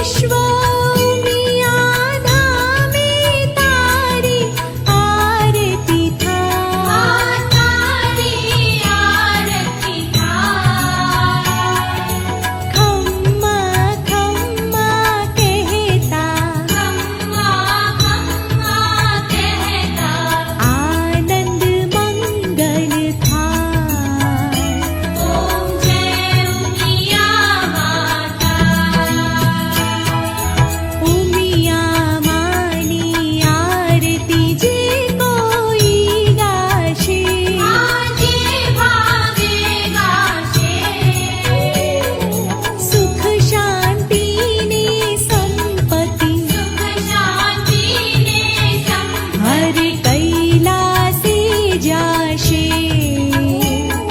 विश्व उमिया धामे तारी आरती थाय, तारी आरती थाय। खम्मा खम्मा कहता, खम्मा खम्मा कहता, आनंद मंगल थाय। ओम जय उमिया माता, उमिया मानी आरती जे कोई गाशे, आजे भागे गाशे। सुख शांति ने संपत्ति, सुख शांति ने संपत्ति, हर कैलासे जाशे।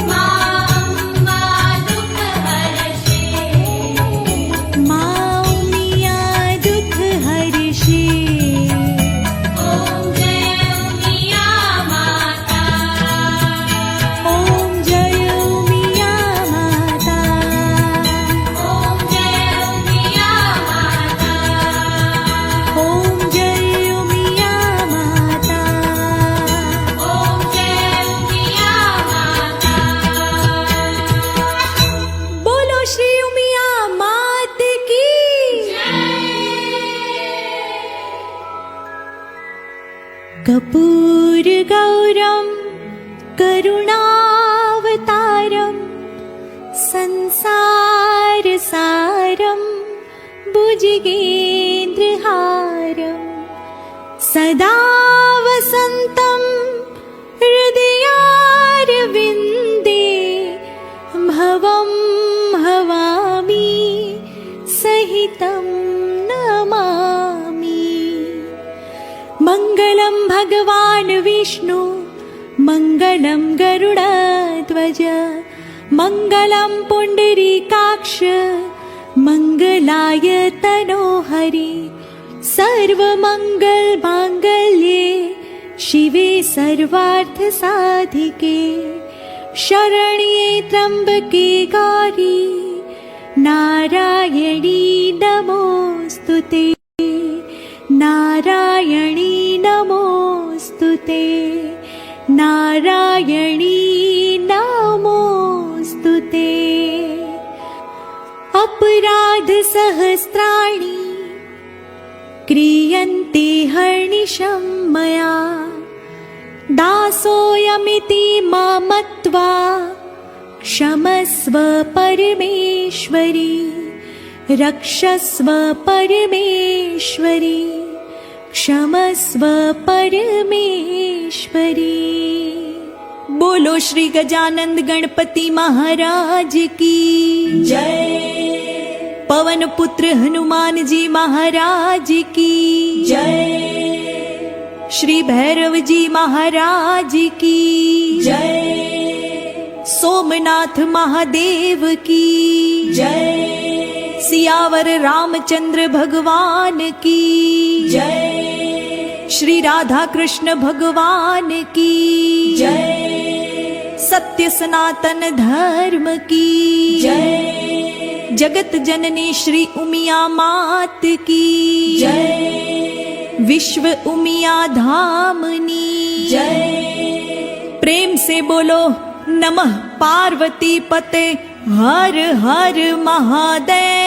माँ अम्मा दुख हरशे, माँ उमिया दुख हरशे। ओम जय उमिया माता, ओम जय उमिया माता, ओम जय उमिया माता, ओम जय उमिया माता, ओम जय उमिया माता। बोलो श्री उमिया मात की कर्पूर गौरम करुणावतारम संसार सारम भुजगेन्द्रहारम सदा वसन्तं हृदयारविन्दे भवं भवामि सहितं नमामि। मंगलम भगवान विष्णु, मंगलम गरुड़ध्वज, मंगलम पुंडरीकाक्ष, मंगलाय तनोहरि। सर्वमंगल मांगल्ये शिवे सर्वार्थ साधिके, शरण्ये त्र्यंबके गौरी नारायणी नमोस्तुते, नारायणी नमोस्तुते, नारायणी नमोस्तुते। अपराध सहस्राणि क्रियन्ते हर्निशं मया, दासोऽयमिति मां मत्वा क्षमस्व परमेश्वरी, रक्षस्व परमेश्वरी, क्षमस्व परमेश्वरी। बोलो श्री गजानंद गणपति महाराज की जय, पवन पुत्र हनुमान जी महाराज की जय, श्री भैरव जी महाराज की जय, सोमनाथ महादेव की जय, सियावर रामचंद्र भगवान की जय, श्री राधा कृष्ण भगवान की जय, सत्य सनातन धर्म की जय, जगत जननी श्री उमिया मात की जय, विश्व उमिया धामनी जय। प्रेम से बोलो नमः पार्वती पते हर हर महादेव।